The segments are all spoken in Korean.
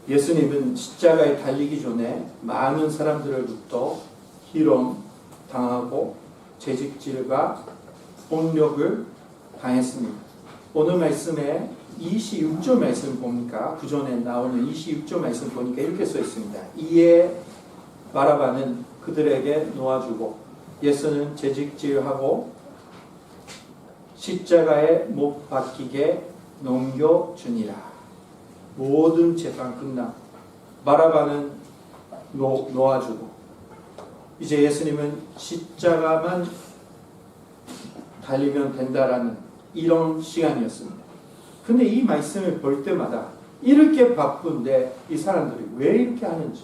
예수님은 십자가에 달리기 전에 많은 사람들로부터 희롱 당하고 채찍질과 폭력을 당했습니다. 오늘 말씀에 26절 말씀 보니까, 구전에 나오는 26절 말씀 보니까 이렇게 써 있습니다. 이에 바라바는 그들에게 놓아주고 예수는 채찍질하고 십자가에 못 박히게 넘겨주니라. 모든 재판 끝나 바라바는 놓아주고 이제 예수님은 십자가만 달리면 된다라는 이런 시간이었습니다. 근데 이 말씀을 볼 때마다 이렇게 바쁜데 이 사람들이 왜 이렇게 하는지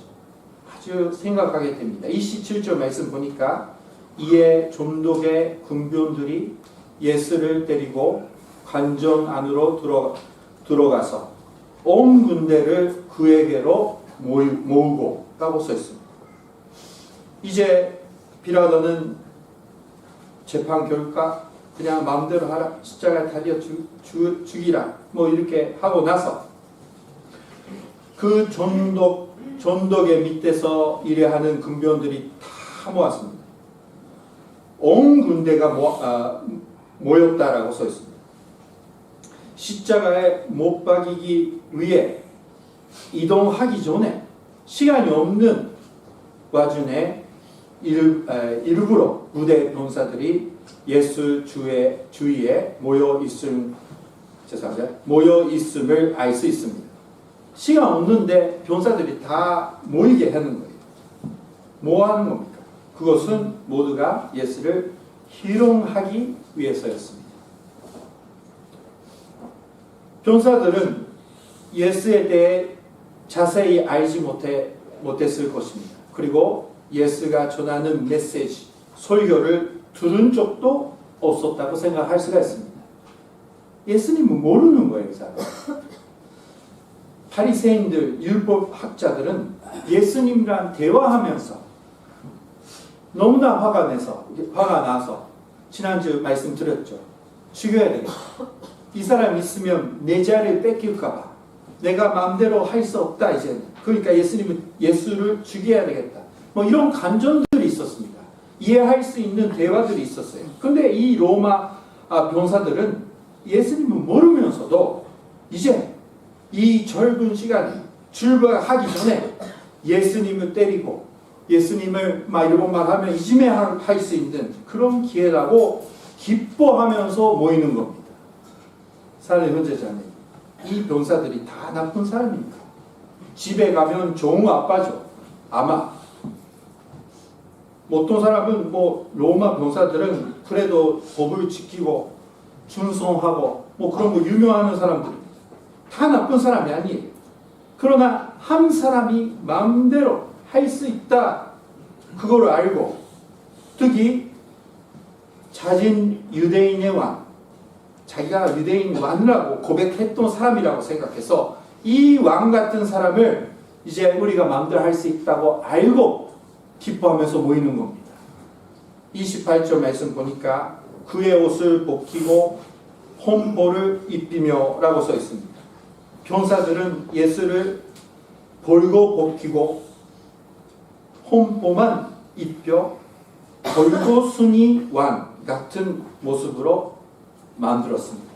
아주 생각하게 됩니다. 27절 말씀 보니까 이에 좀독의 군병들이 예수를 때리고 관전 안으로 들어가서 온 군대를 그에게로 모으고 라고 써 있습니다. 이제 빌라도는 재판 결과 그냥 마음대로 하라, 십자가에 달려 죽이라 뭐 이렇게 하고 나서 그 전독의 밑에서 일해하는 군병들이 다 모았습니다. 온 군대가 모였다라고 써 있습니다. 십자가에 못 박이기 위해 이동하기 전에 시간이 없는 와중에 일부러 무대 병사들이 예수 주위에 모여 있음을 알 수 있습니다. 시간 없는데 병사들이 다 모이게 하는 거예요. 뭐 하는 겁니까? 그것은 모두가 예수를 희롱하기 위해서였습니다. 병사들은 예수에 대해 자세히 알지 못했을 것입니다. 그리고 예수가 전하는 메시지, 설교를 들은 적도 없었다고 생각할 수가 있습니다. 예수님은 모르는 거예요, 이 사람. 바리새인들, 율법학자들은 예수님이랑 대화하면서 너무나 화가 나서 지난주 말씀드렸죠. 죽여야 되겠다. 이 사람 있으면 내 자리를 뺏길까봐 내가 마음대로 할 수 없다 이제는. 그러니까 예수를 죽여야 되겠다. 뭐 이런 간전들이 있었습니다. 이해할 수 있는 대화들이 있었어요. 근데 이 로마 병사들은 예수님을 모르면서도 이제 이 젊은 시간에 출발하기 전에 예수님을 때리고 예수님을 막 이런 말 하면 이지매할 수 있는 그런 기회라고 기뻐하면서 모이는 겁니다. 사랑하는 형제자매, 이 병사들이 다 나쁜 사람입니까? 집에 가면 좋은 아빠죠. 아마 어떤 사람은 로마 병사들은 그래도 법을 지키고 준송하고 그런 거 유명한 사람들입니다. 다 나쁜 사람이 아니에요. 그러나 한 사람이 마음대로 할 수 있다, 그걸 알고 특히 자진 유대인의 왕, 자기가 유대인 왕이라고 고백했던 사람이라고 생각해서 이 왕 같은 사람을 이제 우리가 마음대로 할 수 있다고 알고 기뻐하면서 모이는 겁니다. 28절 말씀 보니까 그의 옷을 벗기고 홈보를 입히며 라고 써 있습니다. 병사들은 예수를 벌고 벗기고 홈보만 입혀 벌거숭이 왕 같은 모습으로 만들었습니다.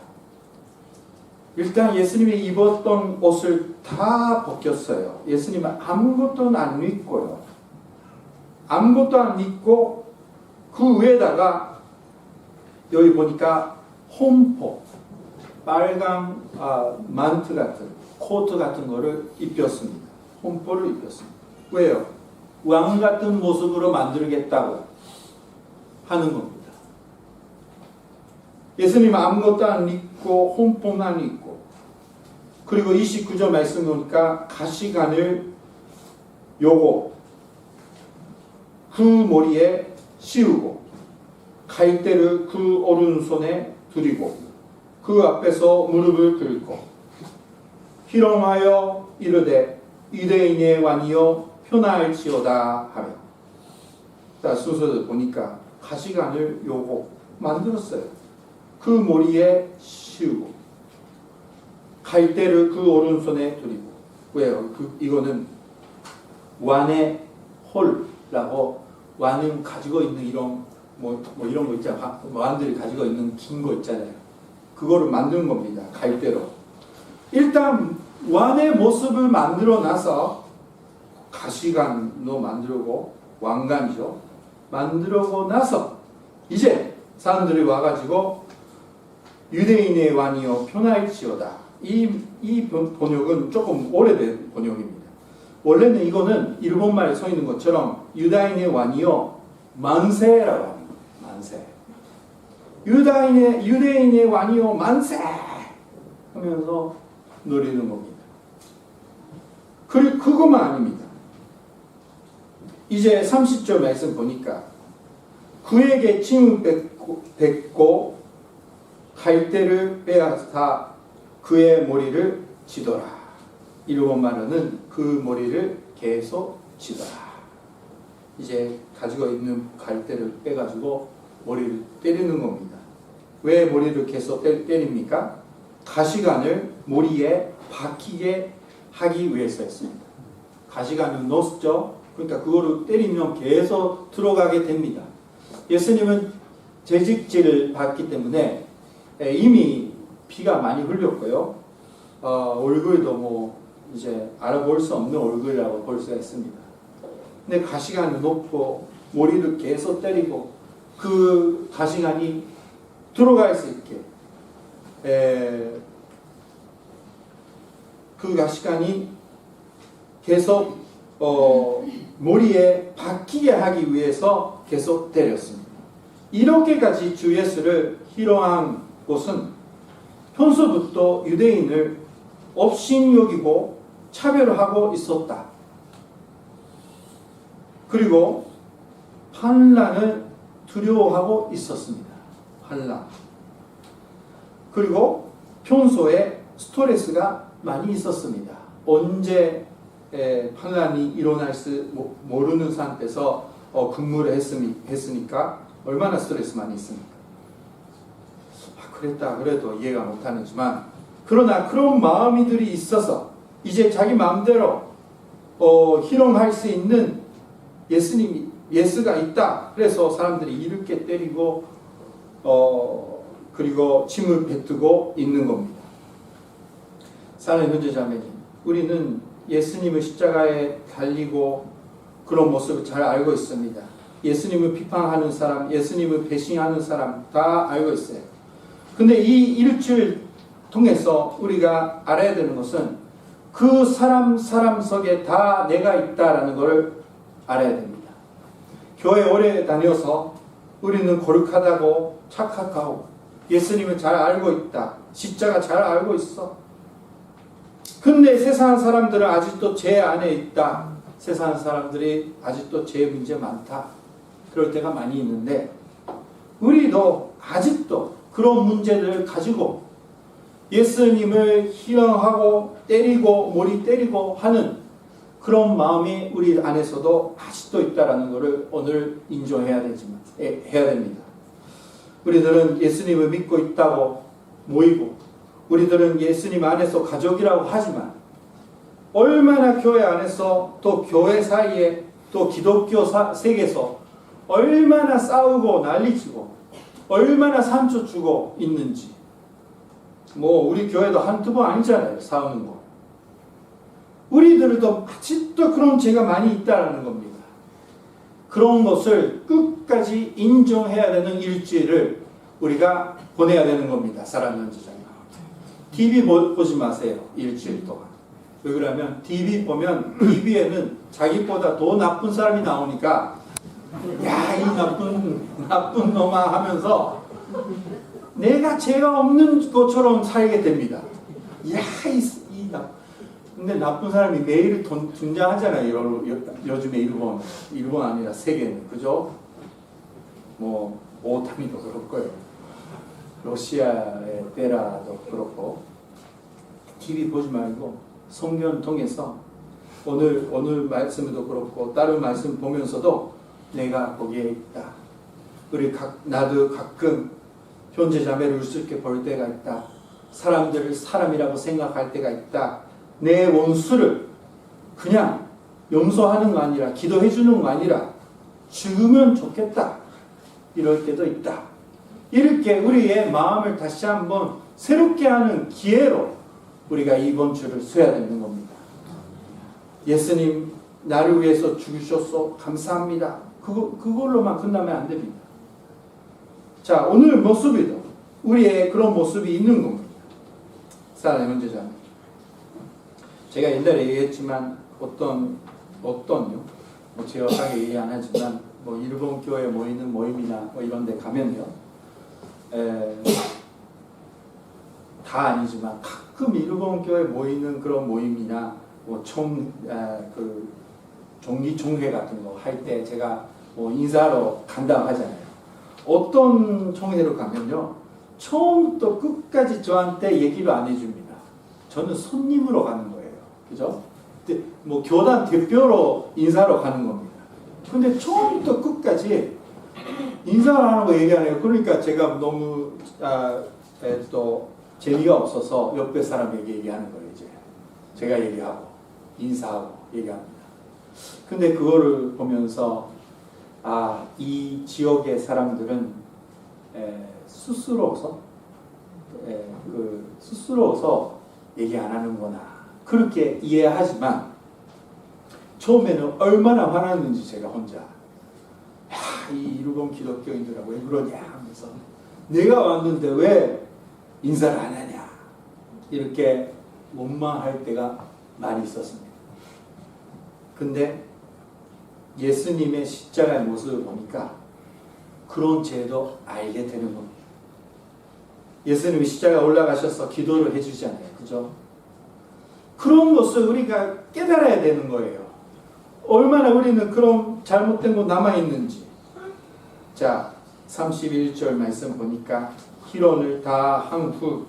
일단 예수님이 입었던 옷을 다 벗겼어요. 예수님은 아무것도 안 입고요. 아무것도 안 입고 그 위에다가 여기 보니까 홈포, 빨간 만트 같은 코트 같은 거를 입혔습니다. 홈포를 입혔습니다. 왜요? 왕 같은 모습으로 만들겠다고 하는 겁니다. 예수님은 아무것도 안 입고 홈포만 입고, 그리고 29절 말씀 보니까 가시관을 요고 그 머리에 씌우고 갈대를 그 오른손에 두리고 그 앞에서 무릎을 꿇고 희롱하여 이르되 유대인의 왕이여 표나을지어다 하며. 자, 순서를 보니까 가시관을 요고 만들었어요. 그 머리에 씌우고 갈대를 그 오른손에 두리고. 왜요? 이거는 완의 홀라고, 완은 가지고 있는 이런 이런 거 있잖아요. 완들이 가지고 있는 긴 거 있잖아요. 그거를 만든 겁니다. 갈대로. 일단 완의 모습을 만들어 놔서 가시관도 만들고, 왕관이죠. 만들고 나서 이제 사람들이 와가지고 유대인의 왕이여 편할지어다. 이 번역은 조금 오래된 번역입니다. 원래는 이거는 일본말에 써 있는 것처럼 유다인의 왕이여 만세라고 합니다. 만세. 유대인의 왕이여 만세 하면서 노리는 겁니다. 그것만 아닙니다. 이제 30절 말씀 보니까 그에게 침을 뱉고 갈대를 빼앗아 그의 머리를 치더라. 일본말로는 그 머리를 계속 치더라. 이제 가지고 있는 갈대를 빼가지고 머리를 때리는 겁니다. 왜 머리를 계속 때립니까? 가시관을 머리에 박히게 하기 위해서였습니다. 가시관을 넣었죠. 그러니까 그거를 때리면 계속 들어가게 됩니다. 예수님은 재직질을 받기 때문에 이미 피가 많이 흘렸고요. 얼굴도 이제 알아볼 수 없는 얼굴이라고 볼 수가 있습니다. 근데 가시관을 놓고 머리를 계속 때리고 그 가시관이 들어갈 수 있게 그 가시관이 계속 머리에 박히게 하기 위해서 계속 때렸습니다. 이렇게까지 주 예수를 희롱한 곳은 평소부터 유대인을 업신여기고 차별하고 있었다. 그리고 환난을 두려워하고 있었습니다. 환난. 그리고 평소에 스트레스가 많이 있었습니다. 언제 환난이 일어날지 모르는 상태에서 근무를 했으니까 얼마나 스트레스 많이 있습니까? 그랬다 그래도 이해가 못하는지만, 그러나 그런 마음이들이 있어서 이제 자기 마음대로 희롱할 수 있는 예수가 있다. 그래서 사람들이 이렇게 때리고 그리고 침을 뱉고 있는 겁니다. 사랑하는 형제자매님, 우리는 예수님을 십자가에 달리고 그런 모습을 잘 알고 있습니다. 예수님을 비판하는 사람, 예수님을 배신하는 사람 다 알고 있어요. 근데 이 일주일 통해서 우리가 알아야 되는 것은 그 사람 속에 다 내가 있다라는 걸 알아야 됩니다. 교회 오래 다녀서 우리는 거룩하다고 착각하고 예수님을 잘 알고 있다. 십자가 잘 알고 있어. 근데 세상 사람들은 아직도 죄 안에 있다. 세상 사람들이 아직도 죄 문제 많다. 그럴 때가 많이 있는데 우리도 아직도 그런 문제들을 가지고 예수님을 희롱하고 때리고 머리 때리고 하는 그런 마음이 우리 안에서도 아직도 있다라는 것을 오늘 인정해야 해야 됩니다. 우리들은 예수님을 믿고 있다고 모이고 우리들은 예수님 안에서 가족이라고 하지만 얼마나 교회 안에서 또 교회 사이에 또 기독교 세계에서 얼마나 싸우고 난리치고 얼마나 상처 주고 있는지, 우리 교회도 한두 번 아니잖아요. 싸우는 거. 우리들도 아직도 그런 죄가 많이 있다는 겁니다. 그런 것을 끝까지 인정해야 되는 일주일을 우리가 보내야 되는 겁니다. 사랑하는 형제자매. TV 보지 마세요. 일주일 동안. 왜 그러냐면 TV 보면 TV에는 자기보다 더 나쁜 사람이 나오니까 야, 이 나쁜 놈아 하면서 내가 죄가 없는 것처럼 살게 됩니다. 야, 근데 나쁜 사람이 매일 등장하잖아요. 요즘에 일본 아니라 세계는. 그죠? 오타니도 그렇고요. 러시아의 베라도 그렇고. TV 보지 말고 성경 통해서 오늘 말씀에도 그렇고 다른 말씀 보면서도 내가 거기에 있다. 나도 가끔 형제자매를 우습게 볼 때가 있다. 사람들을 사람이라고 생각할 때가 있다. 내 원수를 그냥 용서하는 거 아니라 기도해 주는 거 아니라 죽으면 좋겠다. 이럴 때도 있다. 이렇게 우리의 마음을 다시 한번 새롭게 하는 기회로 우리가 이번 주를 써야 되는 겁니다. 예수님 나를 위해서 죽으셨소. 감사합니다. 그걸로만 끝나면 안 됩니다. 자, 오늘 모습에도 우리의 그런 모습이 있는 겁니다. 사랑하는 형제자매, 제가 옛날에 얘기했지만 어떤요? 뭐 정확하게 얘기 안 하지만 뭐 일본 교회 모이는 모임이나 뭐 이런 데 가면요, 다 아니지만 가끔 일본 교회 모이는 그런 모임이나 뭐 종리 총회 같은 거 할 때 제가 뭐 인사하러 간다고 하잖아요. 어떤 총회로 가면요, 처음부터 끝까지 저한테 얘기를 안 해줍니다. 저는 손님으로 가는 거예요. 그죠? 뭐 교단 대표로 인사하러 가는 겁니다. 근데 처음부터 끝까지 인사를 하는 거 얘기 안 해요. 그러니까 제가 너무 또 재미가 없어서 옆에 사람에게 얘기하는 거예요. 이제 제가 얘기하고 인사하고 얘기합니다. 근데 그거를 보면서 이 지역의 사람들은 스스로서 얘기 안 하는구나, 그렇게 이해하지만 처음에는 얼마나 화났는지 제가 혼자 이 일본 기독교인들하고 왜 그러냐 하면서 내가 왔는데 왜 인사를 안 하냐 이렇게 원망할 때가 많이 있었습니다. 근데 예수님의 십자가의 모습을 보니까 그런 죄도 알게 되는 겁니다. 예수님이 십자가에 올라가셔서 기도를 해주잖아요. 그죠? 그런 것을 우리가 깨달아야 되는 거예요. 얼마나 우리는 그런 잘못된 거 남아있는지. 자, 31절 말씀 보니까 희론을 다 한 후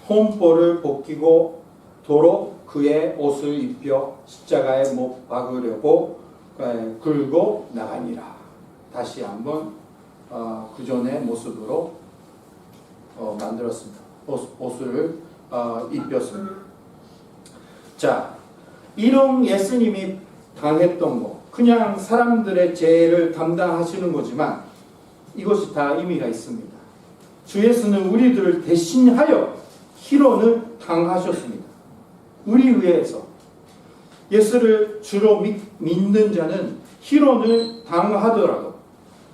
홈볼을 벗기고 도로 그의 옷을 입혀 십자가에 못 박으려고 굴고 나가니라. 다시 한번 그전의 모습으로 만들었습니다. 옷을 입혔습니다. 자, 이런 예수님이 당했던 거, 그냥 사람들의 죄를 담당하시는 거지만 이것이 다 의미가 있습니다. 주 예수는 우리들을 대신하여 희론을 당하셨습니다. 우리 위해서. 예수를 주로 믿는 자는 희론을 당하더라도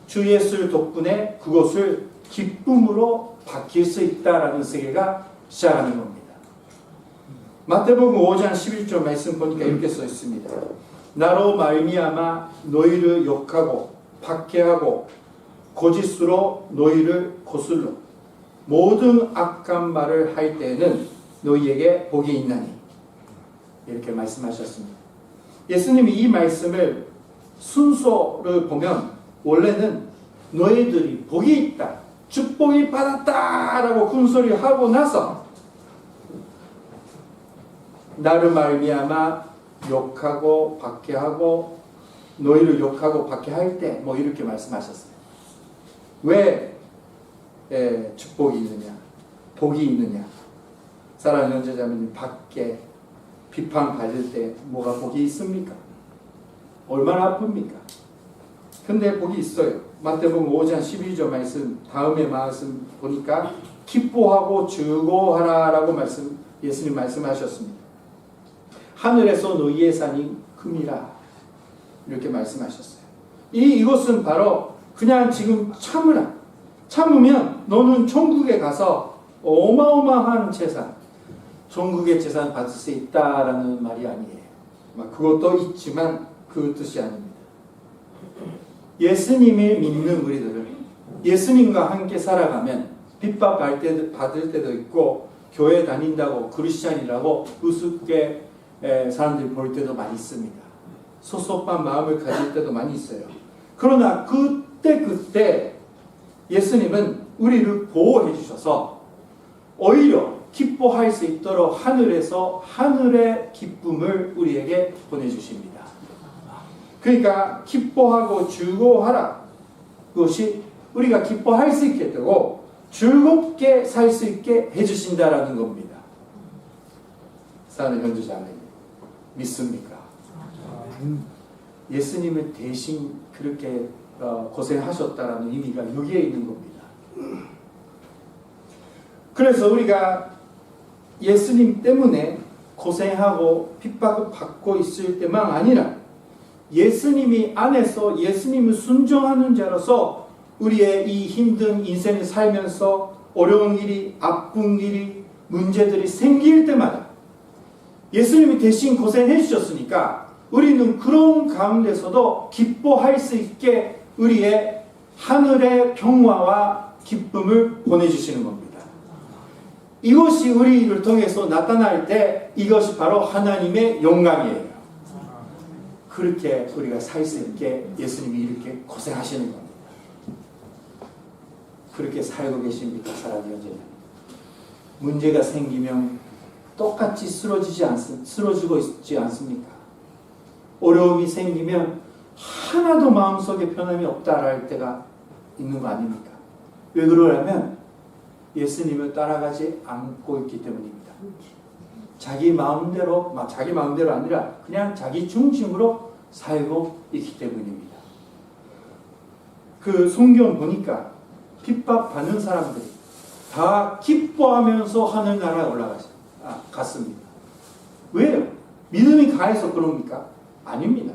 주 예수 덕분에 그것을 기쁨으로 바뀔 수 있다라는 세계가 시작하는 겁니다. 마태복음 5장 11절 말씀 보니까 이렇게 써 있습니다. 나로 말미암아 너희를 욕하고 박해하고 거짓으로 너희를 거슬러 모든 악한 말을 할 때에는 너희에게 복이 있나니, 이렇게 말씀하셨습니다. 예수님이 이 말씀을 순서를 보면 원래는 너희들이 복이 있다, 축복이 받았다라고 큰 소리 하고 나서 나를 말미암아 욕하고 박해하고 너희를 욕하고 박해할 때 뭐 이렇게 말씀하셨어요. 왜 축복이 있느냐, 복이 있느냐? 사랑하는 형제자매님, 밖에 비판받을 때 뭐가 복이 있습니까? 얼마나 아픕니까? 근데 복이 있어요. 마태복음 5장 12절 말씀 다음에 말씀 보니까 기뻐하고 즐거워하라라고 예수님 말씀하셨습니다. 하늘에서 너희의 산이 큼이라 이렇게 말씀하셨어요. 이것은 바로 그냥 지금 참으면 너는 천국에 가서 어마어마한 재산, 천국의 재산 받을 수 있다라는 말이 아니에요. 그것도 있지만 그 뜻이 아닙니다. 예수님을 믿는 우리들은 예수님과 함께 살아가면 핍박받을 때도 있고 교회 다닌다고 크리스찬이라고 우습게 사람들이 볼 때도 많이 있습니다. 섭섭한 마음을 가질 때도 많이 있어요. 그러나 그때 예수님은 우리를 보호해 주셔서 오히려 기뻐할 수 있도록 하늘에서 하늘의 기쁨을 우리에게 보내주십니다. 그러니까 기뻐하고 즐거워하라. 그것이 우리가 기뻐할 수 있게 되고 즐겁게 살 수 있게 해주신다라는 겁니다. 사랑하는 형제자매, 믿습니까? 예수님을 대신 그렇게 고생하셨다라는 의미가 여기에 있는 겁니다. 그래서 우리가 예수님 때문에 고생하고 핍박을 받고 있을 때만 아니라 예수님이 안에서 예수님을 순종하는 자로서 우리의 이 힘든 인생을 살면서 어려운 일이, 아픈 일이, 문제들이 생길 때마다 예수님이 대신 고생해 주셨으니까 우리는 그런 가운데서도 기뻐할 수 있게 우리의 하늘의 평화와 기쁨을 보내주시는 겁니다. 이것이 우리를 통해서 나타날 때 이것이 바로 하나님의 영광이에요. 그렇게 우리가 살 수 있게 예수님이 이렇게 고생하시는 겁니다. 그렇게 살고 계십니까, 사랑하는 여러분? 문제가 생기면 똑같이 쓰러지고 있지 않습니까? 어려움이 생기면 하나도 마음속에 편함이 없다랄 때가 있는 거 아닙니까? 왜 그러냐면 예수님을 따라가지 않고 있기 때문입니다. 자기 마음대로 아니라 그냥 자기 중심으로 살고 있기 때문입니다. 그 성경 보니까 핍박받는 사람들이 다 기뻐하면서 하늘나라에 갔습니다. 왜요? 믿음이 강해서 그럽니까? 아닙니다.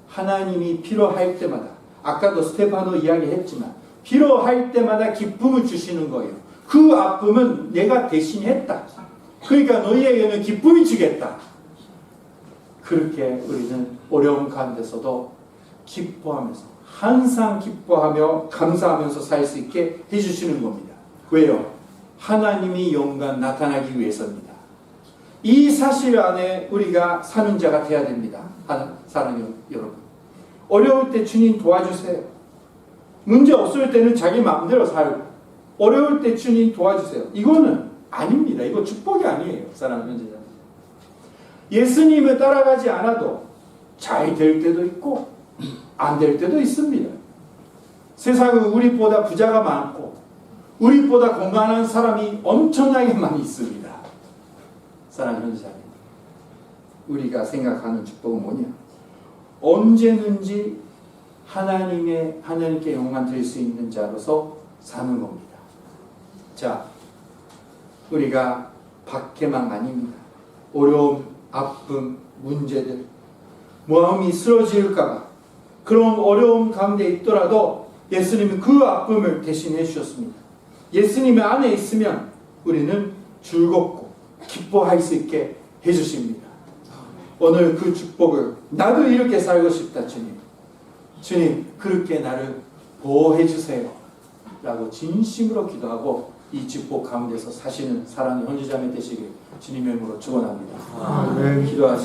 하나님이 필요할 때마다, 아까도 스테파노 이야기했지만 필요할 때마다 기쁨을 주시는 거예요. 그 아픔은 내가 대신했다. 그러니까 너희에게는 기쁨이 주겠다. 그렇게 우리는 어려운 가운데서도 기뻐하면서, 항상 기뻐하며 감사하면서 살 수 있게 해주시는 겁니다. 왜요? 하나님이 영광 나타나기 위해서입니다. 이 사실 안에 우리가 사는 자가 되어야 됩니다. 사랑하는 여러분, 어려울 때 주님 도와주세요. 문제 없을 때는 자기 마음대로 살고, 어려울 때 주님 도와주세요. 이거는 아닙니다. 이거 축복이 아니에요. 사랑하는 형제자매, 예수님을 따라가지 않아도 잘 될 때도 있고 안 될 때도 있습니다. 세상은 우리보다 부자가 많고 우리보다 건강한 사람이 엄청나게 많이 있습니다. 사랑하는 형제자매, 우리가 생각하는 축복은 뭐냐? 언제든지 하나님께 영광 드릴 수 있는 자로서 사는 겁니다. 자, 우리가 밖에만 아닙니다. 어려움, 아픔, 문제들, 마음이 쓰러질까봐 그런 어려움 가운데 있더라도 예수님이 그 아픔을 대신해 주셨습니다. 예수님의 안에 있으면 우리는 즐겁고 기뻐할 수 있게 해주십니다. 오늘 그 축복을, 나도 이렇게 살고 싶다 주님, 주님 그렇게 나를 보호해 주세요 라고 진심으로 기도하고 이 축복 가운데서 사시는 사랑의 형제자매 되시길 주님의 이름으로 축원합니다. 기도하시겠습니다.